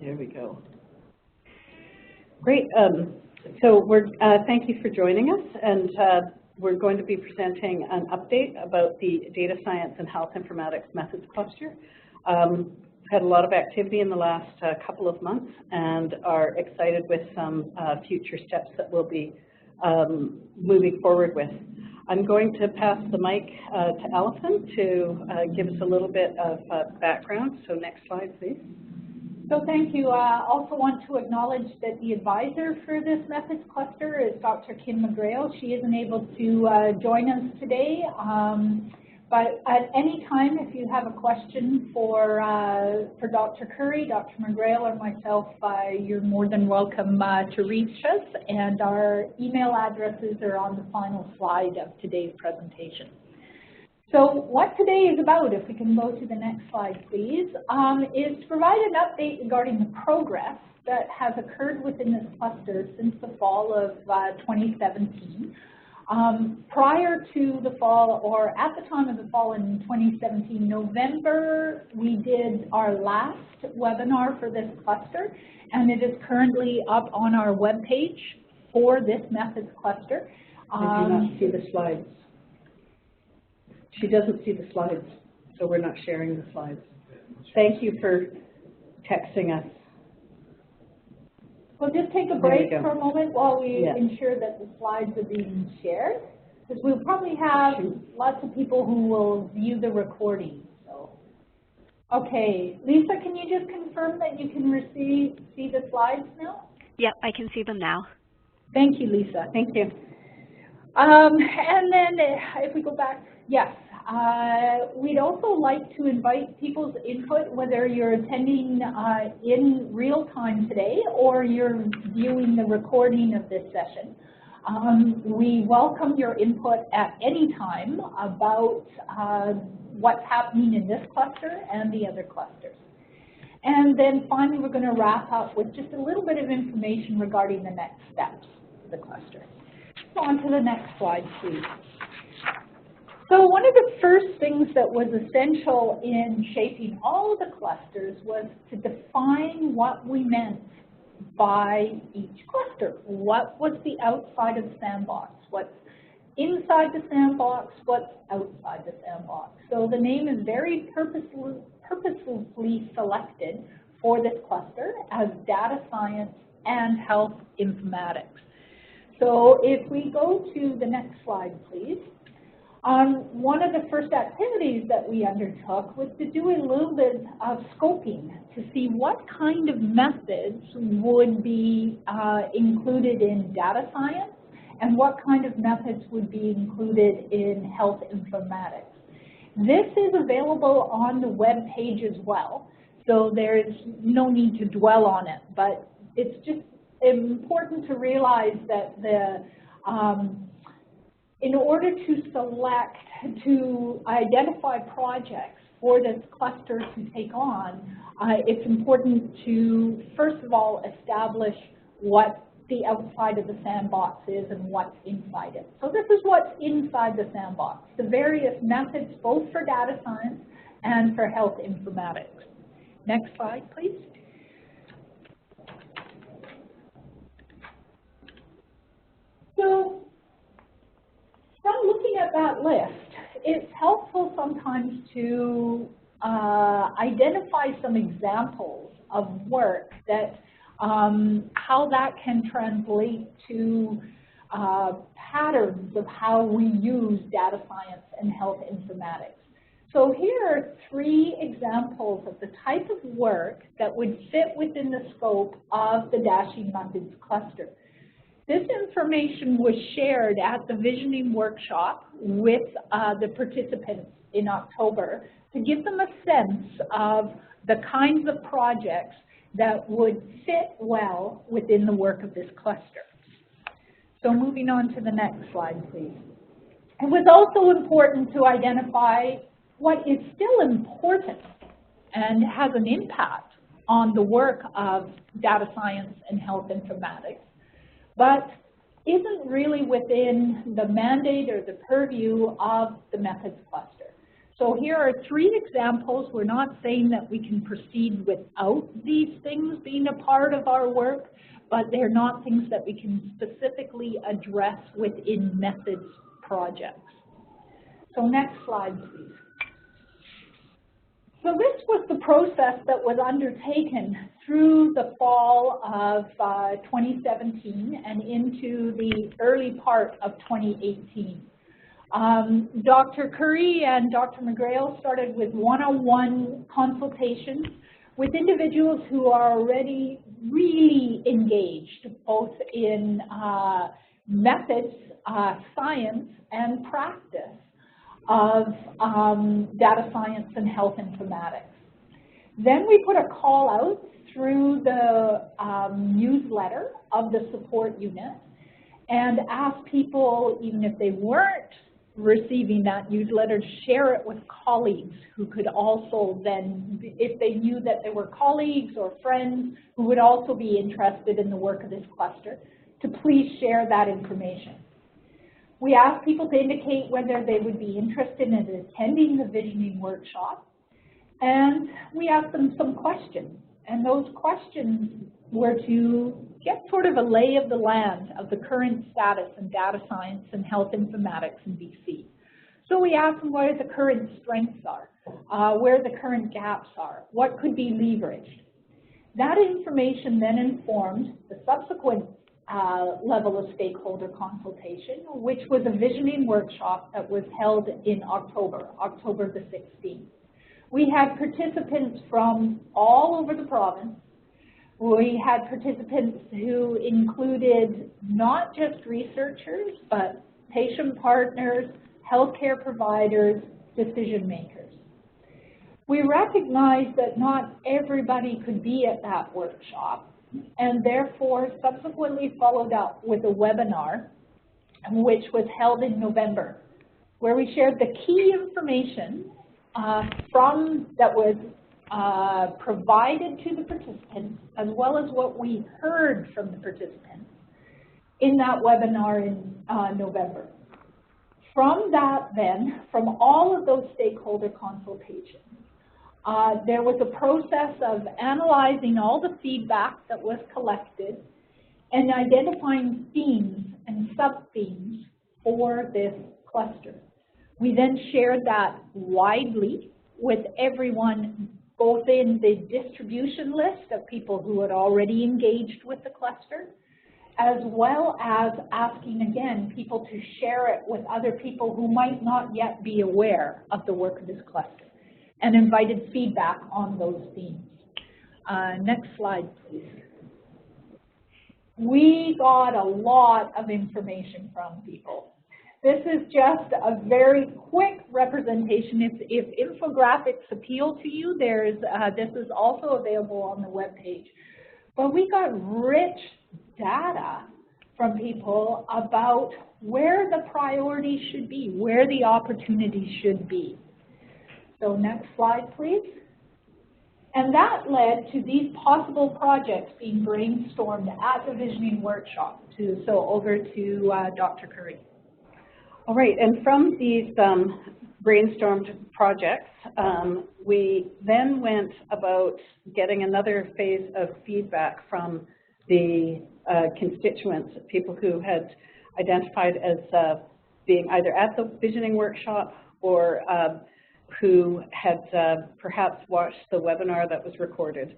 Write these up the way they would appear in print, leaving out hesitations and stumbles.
There we go. Great. So thank you for joining us, and we're going to be presenting an update about the Data Science and Health Informatics Methods Cluster. Had a lot of activity in the last couple of months, and are excited with some future steps that we'll be moving forward with. I'm going to pass the mic to Alison to give us a little bit of background. So next slide, please. So thank you. I also want to acknowledge that the advisor for this methods cluster is Dr. Kim McGrail. She isn't able to join us today, but at any time, if you have a question for Dr. Currie, Dr. McGrail, or myself, you're more than welcome to reach us, and our email addresses are on the final slide of today's presentation. So what today is about, if we can go to the next slide, please, is to provide an update regarding the progress that has occurred within this cluster since the fall of 2017. Prior to the fall, or at the time of the fall in 2017, November, we did our last webinar for this cluster, and it is currently up on our webpage for this methods cluster. I do not see the slides. She doesn't see the slides, so we're not sharing the slides. Thank you for texting us. We'll just take a break for a moment while we ensure that the slides are being shared, because we'll probably have lots of people who will view the recording. So, okay, Lisa, can you just confirm that you can see the slides now? Yep, I can see them now. Thank you, Lisa. Thank you. And then if we go back, yes. We'd also like to invite people's input, whether you're attending in real time today or you're viewing the recording of this session. We welcome your input at any time about what's happening in this cluster and the other clusters. And then finally, we're going to wrap up with just a little bit of information regarding the next steps of the cluster. So on to the next slide, please. So one of the first things that was essential in shaping all of the clusters was to define what we meant by each cluster. What was the outside of the sandbox? What's inside the sandbox? What's outside the sandbox? So the name is very purposefully selected for this cluster as Data Science and Health Informatics. So if we go to the next slide, please. One of the first activities that we undertook was to do a little bit of scoping to see what kind of methods would be included in data science and what kind of methods would be included in health informatics. This is available on the web page as well, so there's no need to dwell on it, but it's just important to realize that in order to identify projects for this cluster to take on, it's important to, first of all, establish what the outside of the sandbox is and what's inside it. So this is what's inside the sandbox, the various methods both for data science and for health informatics. Next slide, please. So, from looking at that list, it's helpful sometimes to identify some examples of work that, how that can translate to patterns of how we use data science and health informatics. So here are three examples of the type of work that would fit within the scope of the DaSHI methods cluster. This information was shared at the visioning workshop with the participants in October to give them a sense of the kinds of projects that would fit well within the work of this cluster. So moving on to the next slide, please. It was also important to identify what is still important and has an impact on the work of data science and health informatics, but isn't really within the mandate or the purview of the methods cluster. So here are 3 examples. We're not saying that we can proceed without these things being a part of our work, but they're not things that we can specifically address within methods projects. So next slide, please. So this was the process that was undertaken through the fall of 2017 and into the early part of 2018. Dr. Currie and Dr. McGrail started with one-on-one consultations with individuals who are already really engaged, both in methods, science, and practice of data science and health informatics. Then we put a call out through the newsletter of the support unit and asked people, even if they weren't receiving that newsletter, to share it with colleagues who could also then, if they knew that there were colleagues or friends who would also be interested in the work of this cluster, to please share that information. We asked people to indicate whether they would be interested in attending the visioning workshop, and we asked them some questions. And those questions were to get sort of a lay of the land of the current status in data science and health informatics in BC. So we asked them where the current strengths are, where the current gaps are, what could be leveraged. That information then informed the subsequent level of stakeholder consultation, which was a visioning workshop that was held in October the 16th. We had participants from all over the province. We had participants who included not just researchers, but patient partners, healthcare providers, decision makers. We recognized that not everybody could be at that workshop, and therefore subsequently followed up with a webinar, which was held in November, where we shared the key information that was provided to the participants, as well as what we heard from the participants in that webinar in November. From that then, from all of those stakeholder consultations, there was a process of analyzing all the feedback that was collected and identifying themes and sub-themes for this cluster. We then shared that widely with everyone, both in the distribution list of people who had already engaged with the cluster, as well as asking, again, people to share it with other people who might not yet be aware of the work of this cluster, and invited feedback on those themes. Next slide, please. We got a lot of information from people. This is just a very quick representation. If infographics appeal to you, this is also available on the webpage. But we got rich data from people about where the priorities should be, where the opportunities should be. So next slide, please. And that led to these possible projects being brainstormed at the visioning workshop. So over to Dr. Currie. All right, and from these brainstormed projects, we then went about getting another phase of feedback from the constituents, people who had identified as being either at the visioning workshop or who had perhaps watched the webinar that was recorded.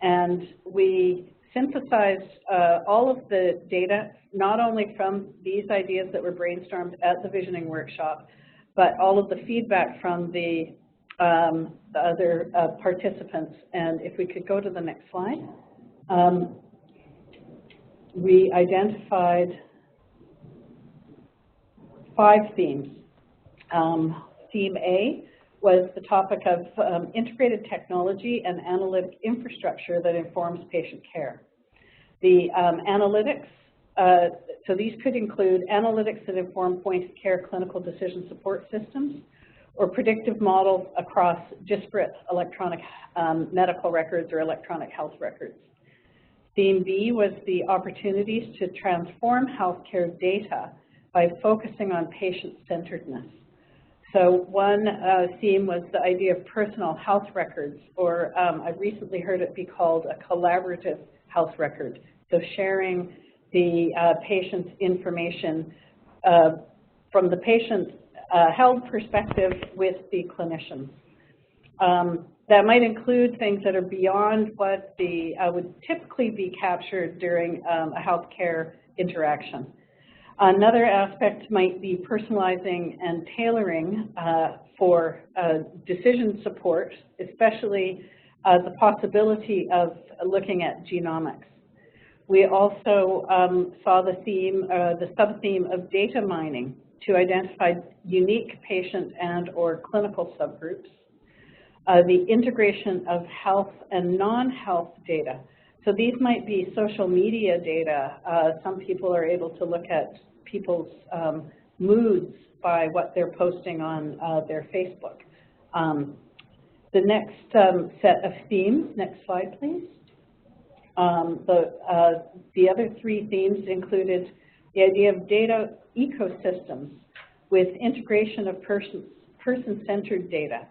And we synthesized all of the data, not only from these ideas that were brainstormed at the visioning workshop, but all of the feedback from the other participants. And if we could go to the next slide. We identified 5 themes. Theme A was the topic of integrated technology and analytic infrastructure that informs patient care. The analytics, so these could include analytics that inform point-of-care clinical decision support systems or predictive models across disparate electronic medical records or electronic health records. Theme B was the opportunities to transform healthcare data by focusing on patient-centeredness. So one theme was the idea of personal health records, or I've recently heard it be called a collaborative health record. So sharing the patient's information from the patient's health perspective with the clinicians. That might include things that are beyond what would typically be captured during a healthcare interaction. Another aspect might be personalizing and tailoring for decision support, especially the possibility of looking at genomics. We also saw the theme, the sub-theme of data mining to identify unique patient and or clinical subgroups. The integration of health and non-health data. So these might be social media data. Some people are able to look at people's moods by what they're posting on their Facebook. The next set of themes, next slide please. The other three themes included the idea of data ecosystems with integration of person-centered data.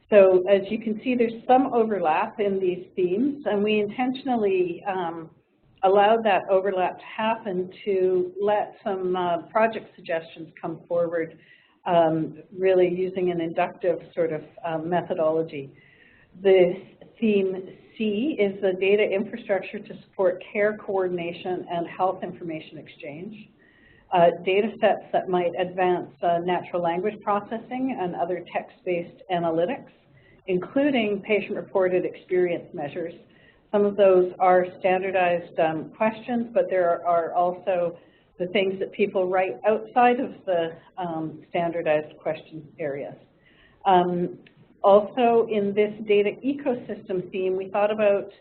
So as you can see, there's some overlap in these themes, and we intentionally allowed that overlap to happen to let some project suggestions come forward, really using an inductive sort of methodology. The theme C is the data infrastructure to support care coordination and health information exchange. Data sets that might advance natural language processing and other text-based analytics, including patient-reported experience measures. Some of those are standardized questions, but there are also the things that people write outside of the standardized question areas. Also, in this data ecosystem theme, we thought about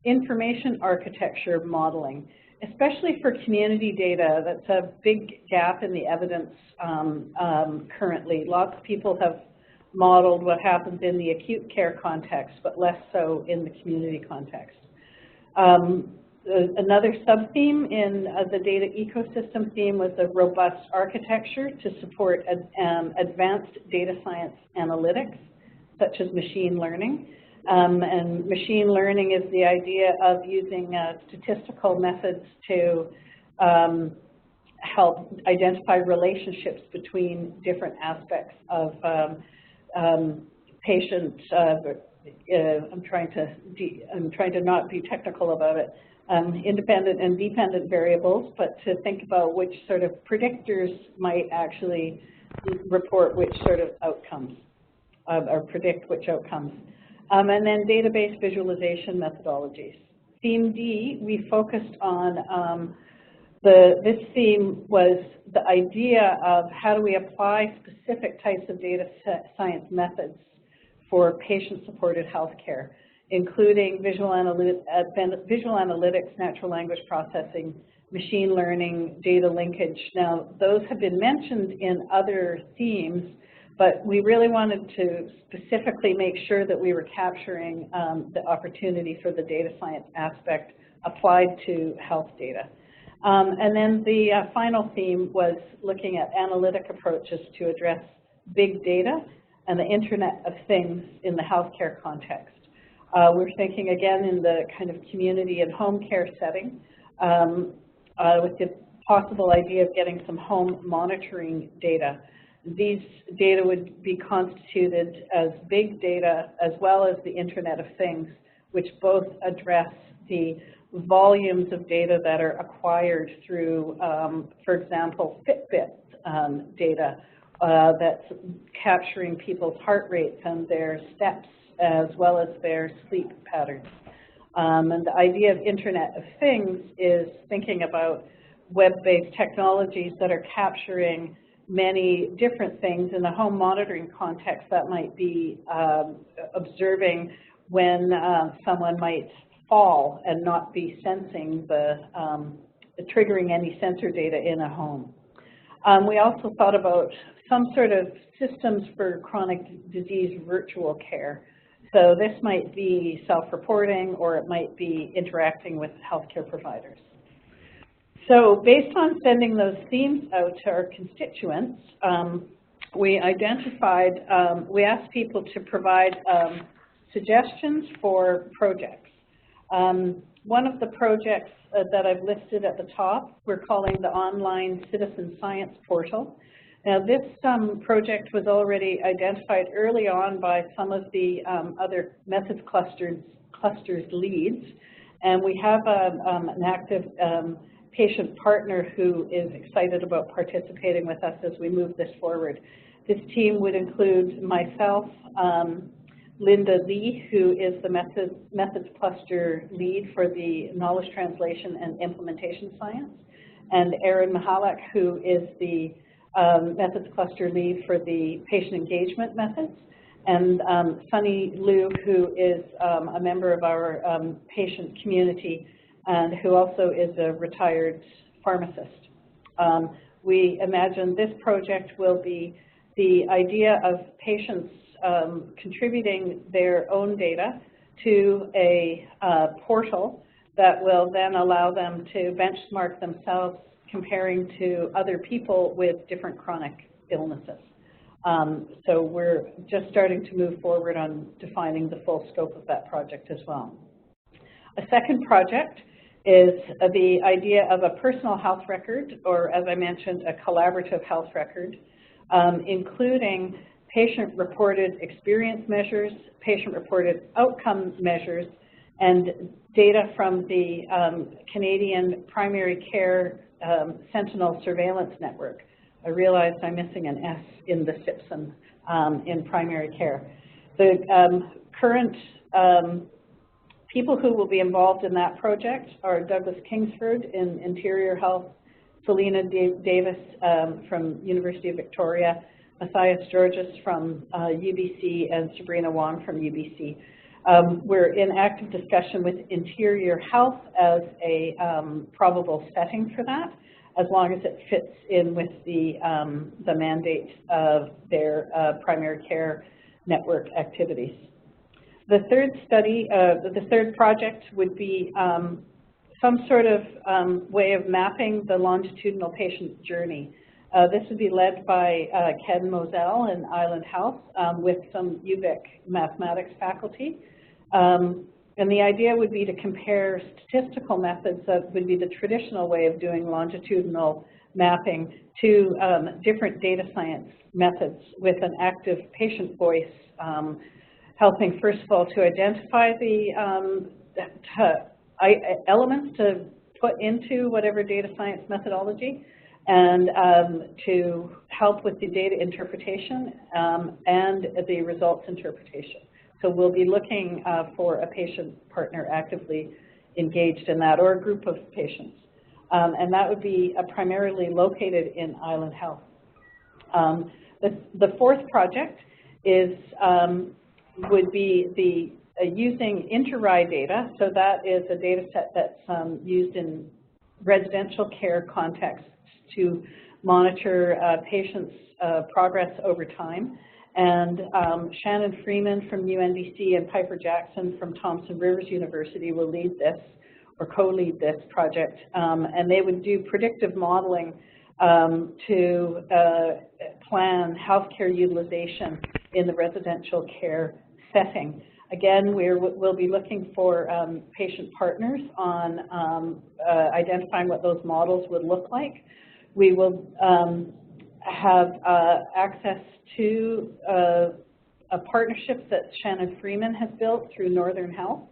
information architecture modeling, especially for community data. That's a big gap in the evidence currently. Lots of people have modeled what happens in the acute care context, but less so in the community context. Another sub-theme in the data ecosystem theme was a robust architecture to support advanced data science analytics, such as machine learning. And machine learning is the idea of using statistical methods to help identify relationships between different aspects of patient. I'm trying to not be technical about it. Independent and dependent variables, but to think about which sort of predictors might actually report which sort of outcomes or predict which outcomes. And then database visualization methodologies. Theme D, we focused on this theme was the idea of how do we apply specific types of data science methods for patient-supported healthcare, including visual analytics, natural language processing, machine learning, data linkage. Now, those have been mentioned in other themes, but we really wanted to specifically make sure that we were capturing the opportunity for the data science aspect applied to health data. And then the final theme was looking at analytic approaches to address big data and the Internet of Things in the healthcare context. We're thinking again in the kind of community and home care setting with the possible idea of getting some home monitoring data. These data would be constituted as big data as well as the Internet of Things, which both address the volumes of data that are acquired through, for example, Fitbit data that's capturing people's heart rates and their steps as well as their sleep patterns. And the idea of Internet of Things is thinking about web-based technologies that are capturing many different things. In the home monitoring context, that might be observing when someone might fall and not be sensing triggering any sensor data in a home. We also thought about some sort of systems for chronic disease virtual care. So this might be self-reporting, or it might be interacting with healthcare providers. So based on sending those themes out to our constituents, we identified, we asked people to provide suggestions for projects. One of the projects that I've listed at the top, we're calling the Online Citizen Science Portal. Now this project was already identified early on by some of the other methods clusters leads, and we have an active patient partner who is excited about participating with us as we move this forward. This team would include myself, Linda Lee, who is the methods cluster lead for the knowledge translation and implementation science, and Erin Mihalek, who is the methods cluster lead for the patient engagement methods, and Sunny Liu, who is a member of our patient community and who also is a retired pharmacist. We imagine this project will be the idea of patients contributing their own data to a portal that will then allow them to benchmark themselves comparing to other people with different chronic illnesses. So we're just starting to move forward on defining the full scope of that project as well. A second project is the idea of a personal health record, or as I mentioned, a collaborative health record, including patient-reported experience measures, patient-reported outcome measures, and data from the Canadian Primary Care Sentinel Surveillance Network. I realized I'm missing an S in the SIPSN in primary care. The current people who will be involved in that project are Douglas Kingsford in Interior Health, Selena Davis from University of Victoria, Matthias Georges from UBC, and Sabrina Wong from UBC. We're in active discussion with Interior Health as a probable setting for that, as long as it fits in with the mandate of their primary care network activities. The third study, the third project would be some sort of way of mapping the longitudinal patient journey. This would be led by Ken Moselle in Island Health with some UVic mathematics faculty. And the idea would be to compare statistical methods that would be the traditional way of doing longitudinal mapping to different data science methods with an active patient voice, helping first of all to identify the elements to put into whatever data science methodology, and to help with the data interpretation and the results interpretation. So we'll be looking for a patient partner actively engaged in that, or a group of patients. And that would be primarily located in Island Health. The fourth project is, would be using inter-RI data. So that is a data set that's used in residential care contexts to monitor patients' progress over time. And Shannon Freeman from UNBC and Piper Jackson from Thompson Rivers University will lead this, or co-lead this project. And they would do predictive modeling to plan healthcare utilization in the residential care setting. Again, we'll be looking for patient partners on identifying what those models would look like. We will have access to a partnership that Shannon Freeman has built through Northern Health,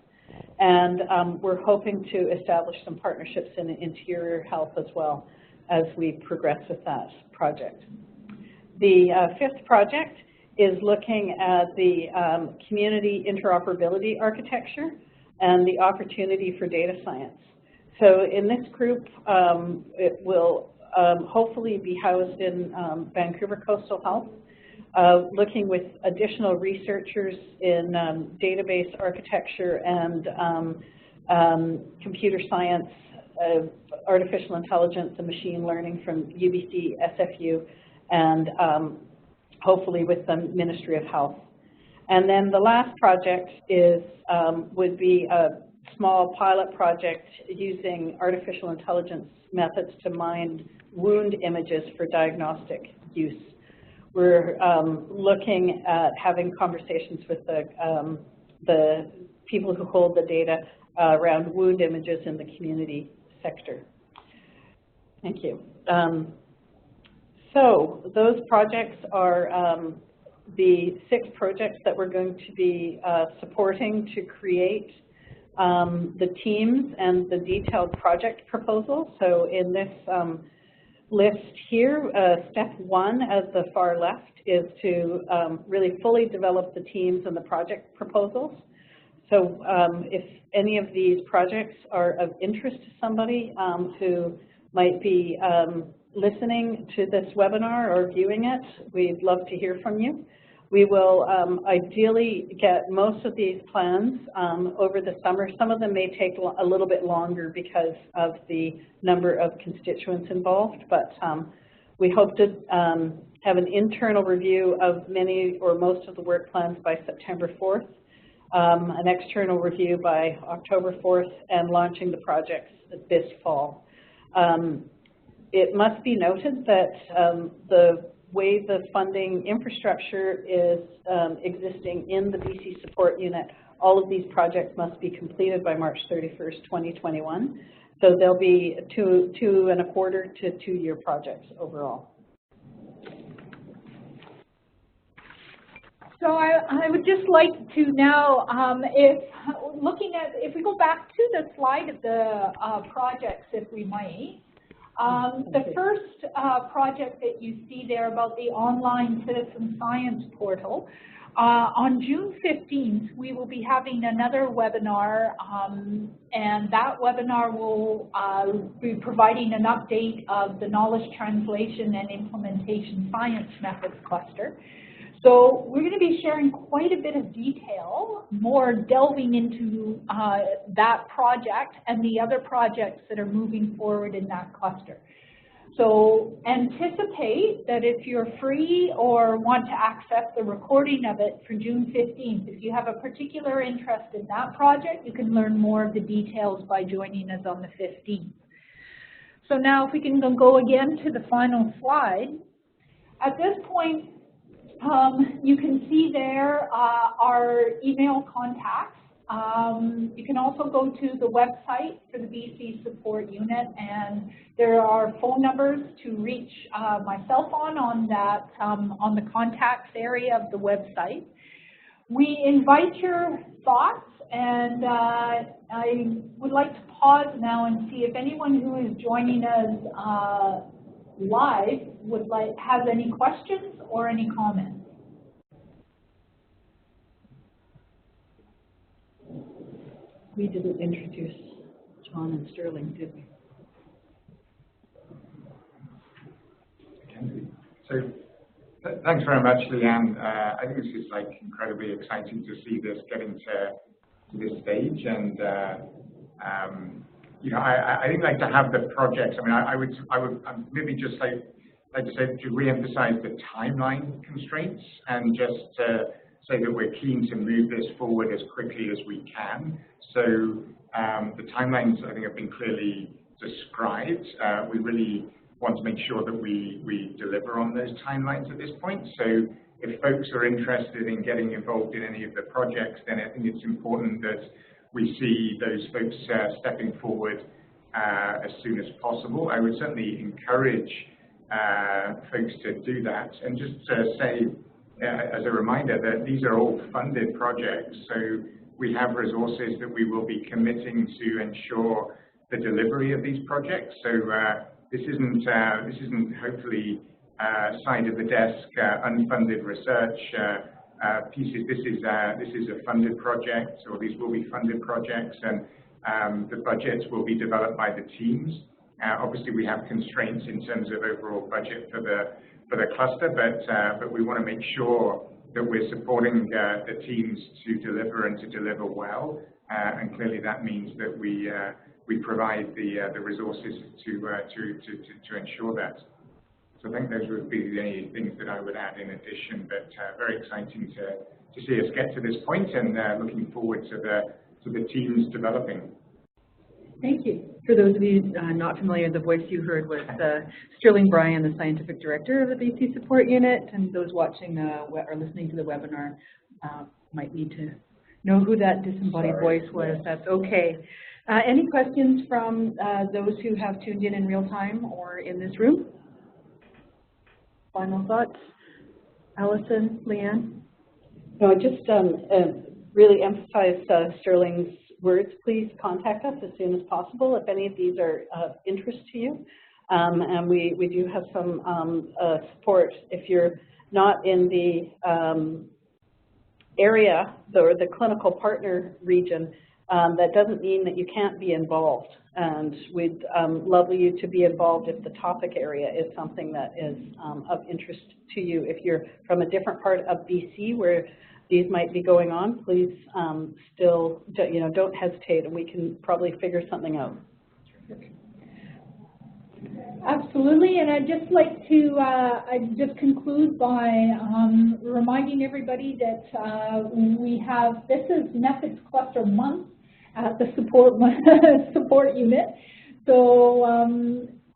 and we're hoping to establish some partnerships in Interior Health as well as we progress with that project. The fifth project is looking at the community interoperability architecture and the opportunity for data science. So in this group, it will hopefully be housed in Vancouver Coastal Health, looking with additional researchers in database architecture and computer science, artificial intelligence and machine learning from UBC, SFU, and hopefully with the Ministry of Health. And then the last project is, would be a small pilot project using artificial intelligence methods to mine wound images for diagnostic use. we're looking at having conversations with the people who hold the data around wound images in the community sector. Thank you. So those projects are the 6 projects that we're going to be supporting to create the teams and the detailed project proposals. So in this list here, step 1 at the far left is to really fully develop the teams and the project proposals. So if any of these projects are of interest to somebody who might be listening to this webinar or viewing it, we'd love to hear from you. We will ideally get most of these plans over the summer. Some of them may take a little bit longer because of the number of constituents involved, but we hope to have an internal review of many or most of the work plans by September 4th, an external review by October 4th, and launching the projects this fall. It must be noted that the way the funding infrastructure is existing in the BC Support Unit, all of these projects must be completed by March 31st, 2021. So they'll be 2.25 to 2-year projects overall. So I would just like to now, if we go back to the slide of the projects, if we might. The first project that you see there about the online citizen science portal, on June 15th, we will be having another webinar, and that webinar will be providing an update of the knowledge translation and implementation science methods cluster. So we're going to be sharing quite a bit of detail, more delving into that project and the other projects that are moving forward in that cluster. So anticipate that if you're free or want to access the recording of it for June 15th, if you have a particular interest in that project, you can learn more of the details by joining us on the 15th. So now if we can go again to the final slide. At this point, you can see there our email contacts. You can also go to the website for the BC Support Unit, and there are phone numbers to reach myself on that on the contacts area of the website. We invite your thoughts, and I would like to pause now and see if anyone who is joining us live has any questions or any comments. We didn't introduce John and Sterling, did we? So thanks very much, Leanne. I think this is incredibly exciting to see this getting to this stage, and I think to have the projects. I mean, I would maybe just like to say to re-emphasize the timeline constraints, and just say that we're keen to move this forward as quickly as we can. So the timelines, I think, have been clearly described. We really want to make sure that we deliver on those timelines at this point. So if folks are interested in getting involved in any of the projects, then I think it's important that we see those folks stepping forward as soon as possible. I would certainly encourage folks to do that. And just to say, as a reminder, that these are all funded projects. So we have resources that we will be committing to ensure the delivery of these projects. So this isn't hopefully side of the desk unfunded research pieces. This is a funded project, or these will be funded projects, and the budgets will be developed by the teams. Obviously, we have constraints in terms of overall budget for the cluster, but we want to make sure that we're supporting the teams to deliver and to deliver well, and clearly that means that we provide the resources to ensure that. So I think those would be the only things that I would add in addition, but very exciting to see us get to this point, and looking forward to the teams developing. Thank you. For those of you not familiar, the voice you heard was Sterling Bryan, the Scientific Director of the BC Support Unit, and those watching or listening to the webinar might need to know who that disembodied voice was. That's okay. Any questions from those who have tuned in real time or in this room? Final thoughts? Allison, Leanne? No, just really emphasize Sterling's words. Please contact us as soon as possible if any of these are of interest to you. And we do have some support. If you're not in the area or the clinical partner region, that doesn't mean that you can't be involved. And we'd love you to be involved if the topic area is something that is of interest to you. If you're from a different part of BC where these might be going on, please still, don't hesitate, and we can probably figure something out. Absolutely, and I'd just like to just conclude by reminding everybody that we have, this is Methods Cluster Month at the support unit. So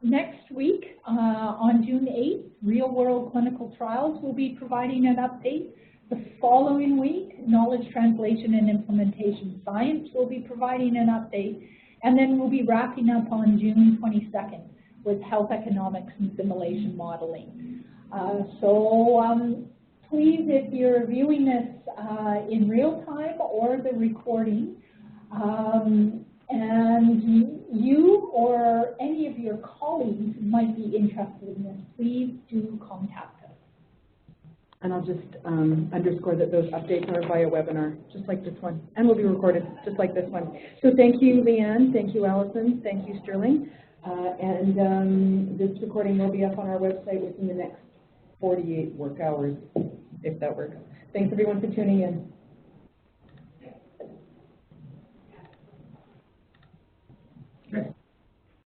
next week, on June 8th, Real World Clinical Trials will be providing an update. The following week, Knowledge Translation and Implementation Science will be providing an update. And then we'll be wrapping up on June 22nd with Health Economics and Simulation Modeling. Please, if you're viewing this in real time or the recording, and you or any of your colleagues might be interested in this, please do contact us. And I'll just underscore that those updates are via webinar, just like this one, and will be recorded, just like this one. So thank you, Leanne. Thank you, Allison. Thank you, Sterling. This recording will be up on our website within the next 48 work hours, if that works. Thanks, everyone, for tuning in.